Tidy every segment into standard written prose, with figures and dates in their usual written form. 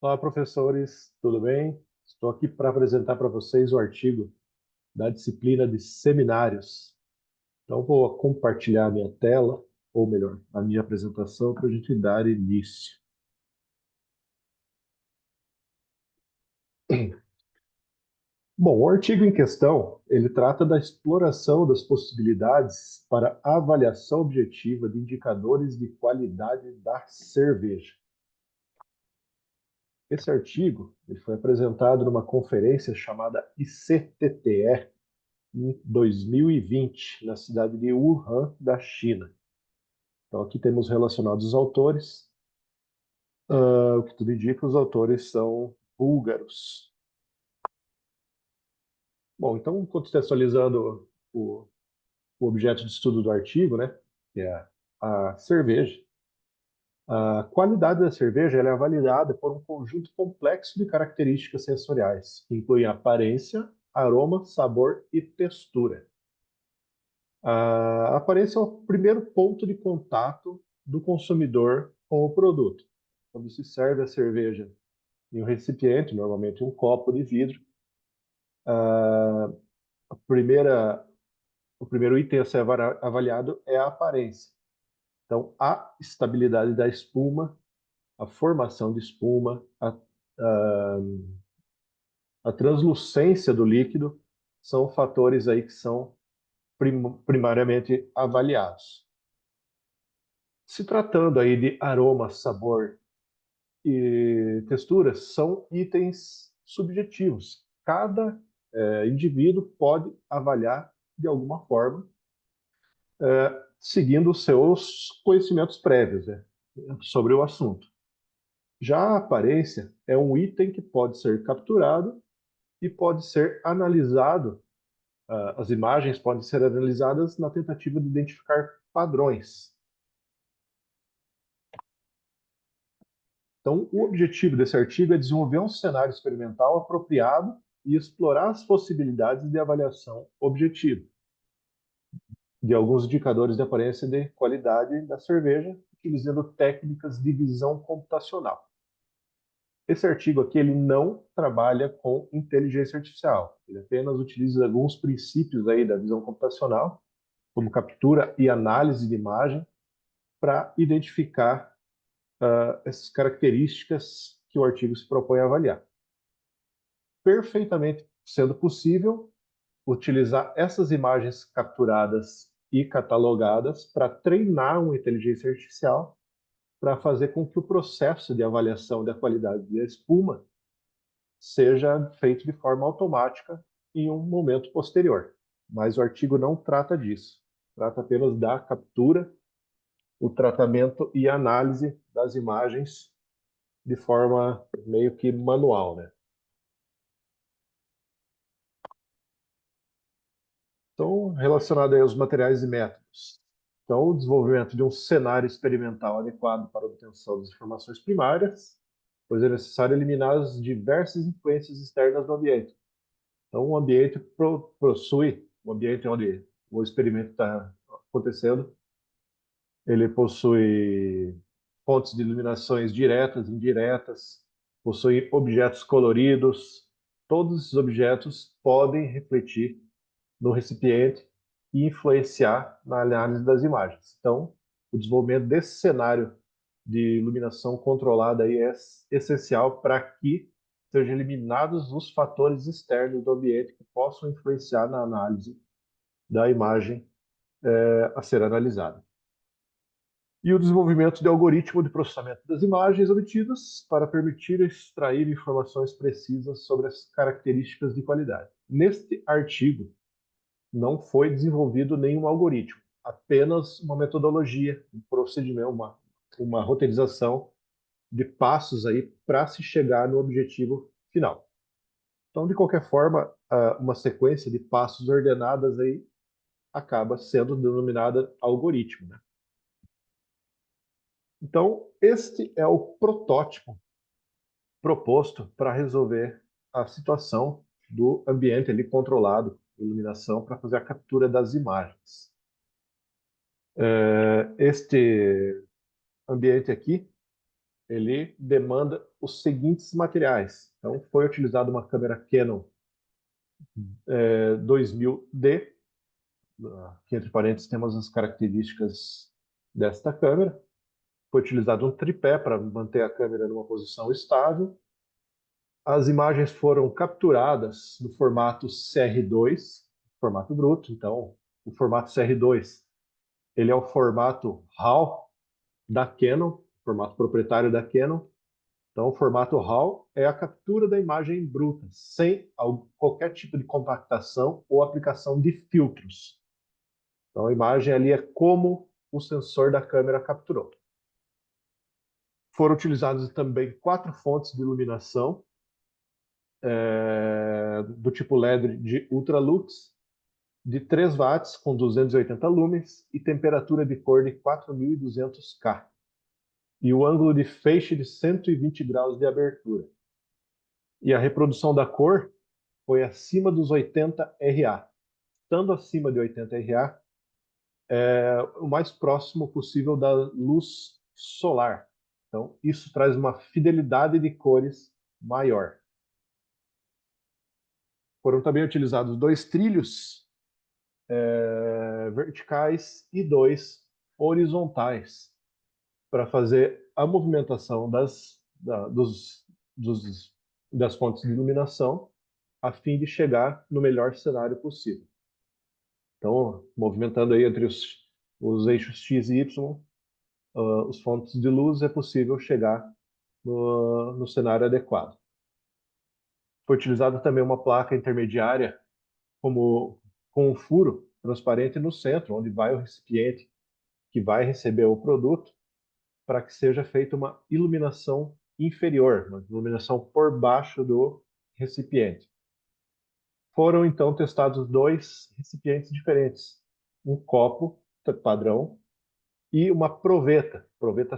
Olá, professores, tudo bem? Estou aqui para apresentar para vocês o artigo da disciplina de seminários. Então, vou compartilhar a minha tela, ou melhor, a minha apresentação, para a gente dar início. Bom, o artigo em questão, ele trata da exploração das possibilidades para avaliação objetiva de indicadores de qualidade da cerveja. Esse artigo ele foi apresentado numa conferência chamada ICTTE, em 2020, na cidade de Wuhan, da China. Então, aqui temos relacionados os autores. O que tudo indica, os autores são búlgaros. Bom, então, contextualizando o objeto de estudo do artigo, né, que é a cerveja, a qualidade da cerveja ela é avaliada por um conjunto complexo de características sensoriais, que incluem aparência, aroma, sabor e textura. A aparência é o primeiro ponto de contato do consumidor com o produto. Quando se serve a cerveja em um recipiente, normalmente um copo de vidro, a primeira, o primeiro item a ser avaliado é a aparência. Então, a estabilidade da espuma, a formação de espuma, a translucência do líquido são fatores aí que são primariamente avaliados. Se tratando aí de aroma, sabor e texturas, são itens subjetivos. Cada indivíduo pode avaliar de alguma forma, seguindo os seus conhecimentos prévios, né, sobre o assunto. Já a aparência é um item que pode ser capturado e pode ser analisado, as imagens podem ser analisadas na tentativa de identificar padrões. Então, o objetivo desse artigo é desenvolver um cenário experimental apropriado e explorar as possibilidades de avaliação objetiva de alguns indicadores de aparência e de qualidade da cerveja, utilizando técnicas de visão computacional. Esse artigo aqui ele não trabalha com inteligência artificial, ele apenas utiliza alguns princípios aí da visão computacional, como captura e análise de imagem, para identificar essas características que o artigo se propõe a avaliar. Perfeitamente sendo possível utilizar essas imagens capturadas e catalogadas para treinar uma inteligência artificial para fazer com que o processo de avaliação da qualidade da espuma seja feito de forma automática em um momento posterior. Mas o artigo não trata disso. Trata apenas da captura, o tratamento e análise das imagens de forma meio que manual, né? Então, relacionado aí aos materiais e métodos. Então, o desenvolvimento de um cenário experimental adequado para a obtenção das informações primárias, pois é necessário eliminar as diversas influências externas do ambiente. Então, o ambiente possui, o ambiente onde o experimento está acontecendo, ele possui fontes de iluminações diretas, indiretas, possui objetos coloridos. Todos esses objetos podem refletir no recipiente e influenciar na análise das imagens. Então, o desenvolvimento desse cenário de iluminação controlada aí é essencial para que sejam eliminados os fatores externos do ambiente que possam influenciar na análise da imagem a ser analisada. E o desenvolvimento de algoritmo de processamento das imagens obtidas para permitir extrair informações precisas sobre as características de qualidade. Neste artigo, não foi desenvolvido nenhum algoritmo, apenas uma metodologia, um procedimento, uma roteirização de passos aí para se chegar no objetivo final. Então, de qualquer forma, uma sequência de passos ordenadas aí acaba sendo denominada algoritmo, né? Então, este é o protótipo proposto para resolver a situação do ambiente ali controlado, iluminação, para fazer a captura das imagens. Este ambiente aqui ele demanda os seguintes materiais. Então, foi utilizada uma câmera Canon 2000D, que entre parênteses temos as características desta câmera. Foi utilizado um tripé para manter a câmera numa posição estável. As imagens foram capturadas no formato CR2, formato bruto. Então, o formato CR2, ele é o formato RAW da Canon, formato proprietário da Canon. Então, o formato RAW é a captura da imagem bruta, sem qualquer tipo de compactação ou aplicação de filtros. Então, a imagem ali é como o sensor da câmera capturou. Foram utilizadas também 4 fontes de iluminação do tipo LED de Ultralux, de 3 watts com 280 lumens e temperatura de cor de 4.200K. E o ângulo de feixe de 120 graus de abertura. E a reprodução da cor foi acima dos 80 RA. Estando acima de 80 RA, é o mais próximo possível da luz solar. Então, isso traz uma fidelidade de cores maior. Foram também utilizados 2 trilhos verticais e 2 horizontais para fazer a movimentação das fontes de iluminação a fim de chegar no melhor cenário possível. Então, movimentando aí entre os eixos X e Y, os fontes de luz, é possível chegar no cenário adequado. Foi utilizada também uma placa intermediária com um furo transparente no centro, onde vai o recipiente que vai receber o produto, para que seja feita uma iluminação inferior, uma iluminação por baixo do recipiente. Foram então testados 2 recipientes diferentes, um copo padrão e uma proveta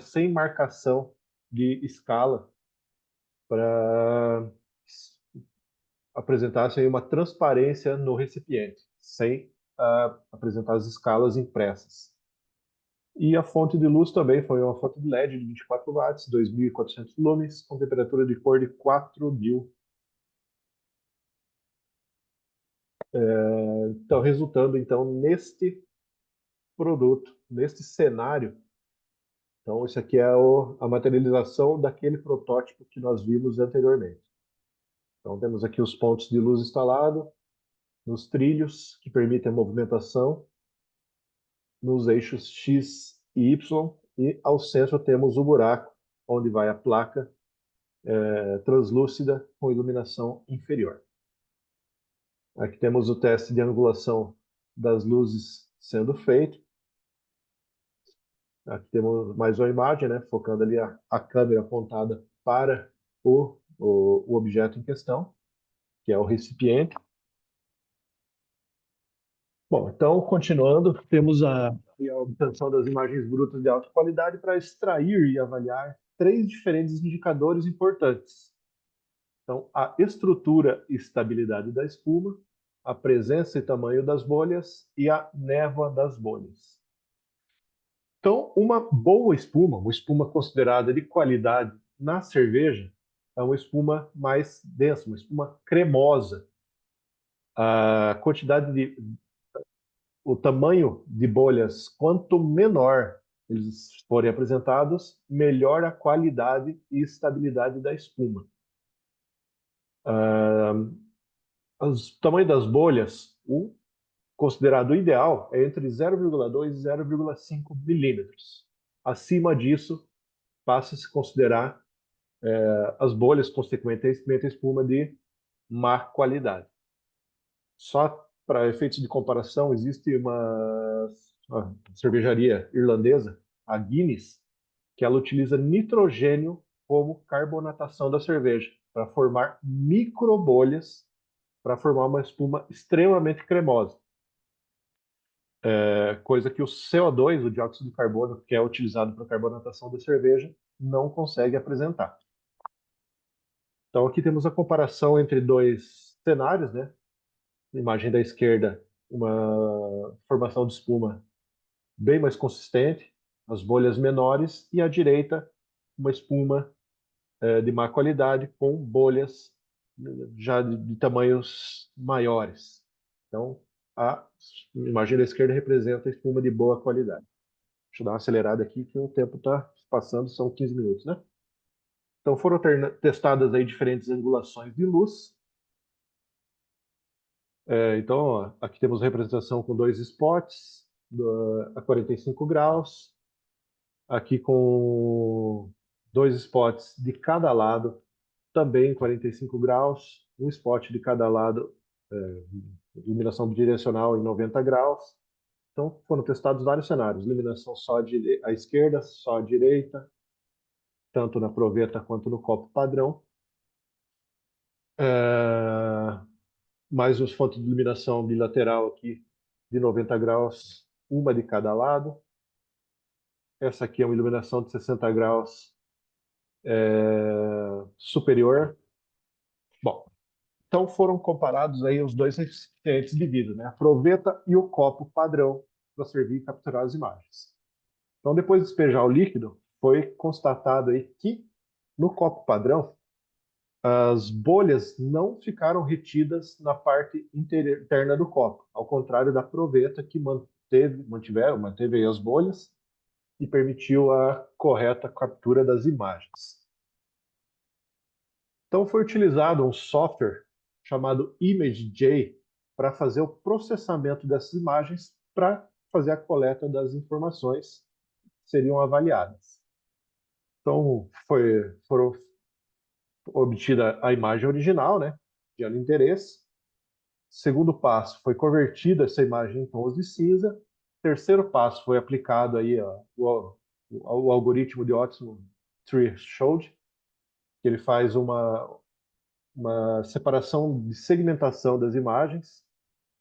sem marcação de escala, para apresentar assim, uma transparência no recipiente, sem apresentar as escalas impressas. E a fonte de luz também foi uma fonte de LED de 24 watts, 2.400 lumens, com temperatura de cor de 4.000. Então, resultando então neste produto, neste cenário. Então, isso aqui é a materialização daquele protótipo que nós vimos anteriormente. Então, temos aqui os pontos de luz instalados, nos trilhos, que permitem a movimentação, nos eixos X e Y, e ao centro temos o buraco, onde vai a placa translúcida com iluminação inferior. Aqui temos o teste de angulação das luzes sendo feito. Aqui temos mais uma imagem, né, focando ali a câmera apontada para o objeto em questão, que é o recipiente. Bom, então, continuando, temos a obtenção das imagens brutas de alta qualidade para extrair e avaliar 3 diferentes indicadores importantes. Então, a estrutura e estabilidade da espuma, a presença e tamanho das bolhas e a névoa das bolhas. Então, uma boa espuma, uma espuma considerada de qualidade na cerveja, é uma espuma mais densa, uma espuma cremosa. A quantidade o tamanho de bolhas, quanto menor eles forem apresentados, melhor a qualidade e estabilidade da espuma. O tamanho das bolhas, o considerado ideal é entre 0,2 e 0,5 milímetros. Acima disso, passa a se considerar as bolhas, consequentemente, a espuma de má qualidade. Só para efeitos de comparação, existe uma cervejaria irlandesa, a Guinness, que ela utiliza nitrogênio como carbonatação da cerveja, para formar microbolhas, para formar uma espuma extremamente cremosa. Coisa que o CO2, o dióxido de carbono, que é utilizado para a carbonatação da cerveja, não consegue apresentar. Então aqui temos a comparação entre 2 cenários, né? Na imagem da esquerda, uma formação de espuma bem mais consistente, as bolhas menores, e à direita, uma espuma de má qualidade com bolhas já de tamanhos maiores. Então, a imagem da esquerda representa a espuma de boa qualidade. Deixa eu dar uma acelerada aqui, que o tempo está passando, são 15 minutos, né? Então, foram testadas aí diferentes angulações de luz. Então, ó, aqui temos representação com 2 spots a 45 graus. Aqui com 2 spots de cada lado, também 45 graus. Um spot de cada lado, iluminação bidirecional em 90 graus. Então, foram testados vários cenários. Iluminação só à esquerda, só à direita, tanto na proveta quanto no copo padrão. Mais os fontes de iluminação bilateral aqui de 90 graus, uma de cada lado. Essa aqui é uma iluminação de 60 graus superior. Bom, então foram comparados aí os dois recipientes de vidro, né? A proveta e o copo padrão para servir e capturar as imagens. Então, depois de despejar o líquido, foi constatado aí que no copo padrão as bolhas não ficaram retidas na parte interna do copo, ao contrário da proveta, que manteve aí as bolhas e permitiu a correta captura das imagens. Então foi utilizado um software chamado ImageJ para fazer o processamento dessas imagens para fazer a coleta das informações que seriam avaliadas. Então foram obtida a imagem original, né, de interesse. Segundo passo, foi convertida essa imagem em tons de cinza. Terceiro passo, foi aplicado aí o algoritmo de Ótimo Threshold, que ele faz uma separação de segmentação das imagens.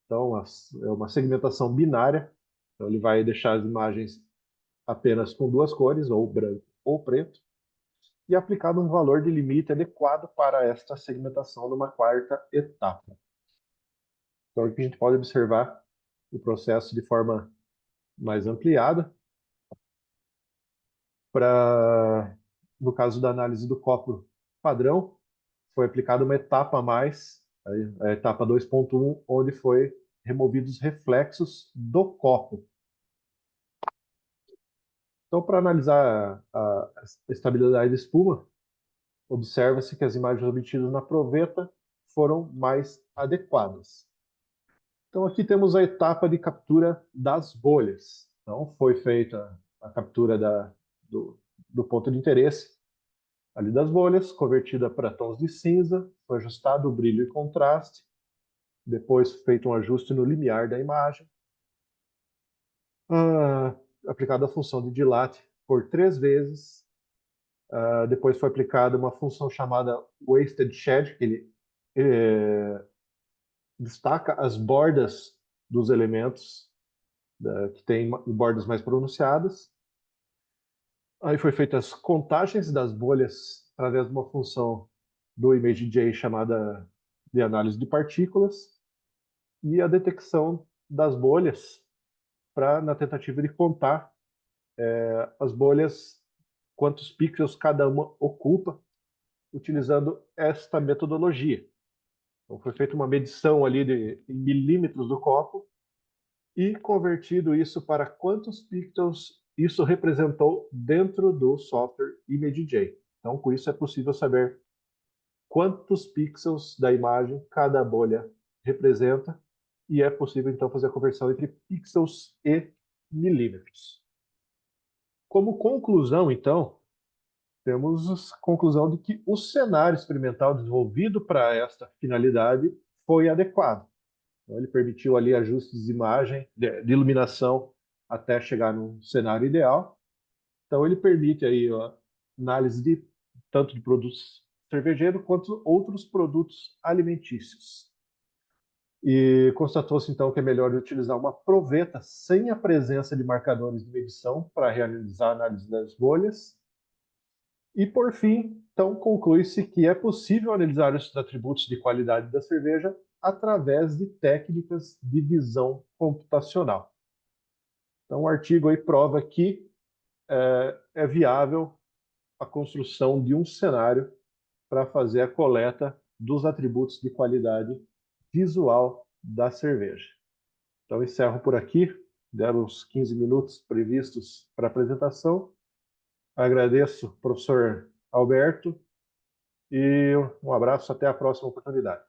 Então, é uma segmentação binária. Então, ele vai deixar as imagens apenas com duas cores, ou branco ou preto, e aplicado um valor de limite adequado para esta segmentação numa quarta etapa. Então, aqui a gente pode observar o processo de forma mais ampliada. No caso da análise do copo padrão, foi aplicada uma etapa a mais, a etapa 2.1, onde foi removidos os reflexos do copo. Então, para analisar a estabilidade da espuma, observa-se que as imagens obtidas na proveta foram mais adequadas. Então, aqui temos a etapa de captura das bolhas. Então, foi feita a captura do ponto de interesse ali das bolhas, convertida para tons de cinza, foi ajustado o brilho e contraste, depois feito um ajuste no limiar da imagem, aplicada a função de dilate por 3 vezes, depois foi aplicada uma função chamada Wasted Shed, que ele destaca as bordas dos elementos que têm bordas mais pronunciadas. Aí foi feitas as contagens das bolhas através de uma função do ImageJ chamada de análise de partículas e a detecção das bolhas na tentativa de contar as bolhas, quantos pixels cada uma ocupa, utilizando esta metodologia. Então foi feita uma medição ali em milímetros do copo e convertido isso para quantos pixels isso representou dentro do software ImageJ. Então, com isso é possível saber quantos pixels da imagem cada bolha representa e é possível então fazer a conversão entre pixels e milímetros. Como conclusão, então, temos a conclusão de que o cenário experimental desenvolvido para esta finalidade foi adequado. Então, ele permitiu ali ajustes de imagem, de iluminação, até chegar no cenário ideal. Então, ele permite aí a análise tanto de produtos cervejeiros quanto outros produtos alimentícios. E constatou-se, então, que é melhor utilizar uma proveta sem a presença de marcadores de medição para realizar a análise das bolhas. E, por fim, então, conclui-se que é possível analisar esses atributos de qualidade da cerveja através de técnicas de visão computacional. Então, o artigo aí prova que é viável a construção de um cenário para fazer a coleta dos atributos de qualidade visual da cerveja. Então, encerro por aqui. Deram os 15 minutos previstos para a apresentação. Agradeço, professor Alberto, e um abraço, até a próxima oportunidade.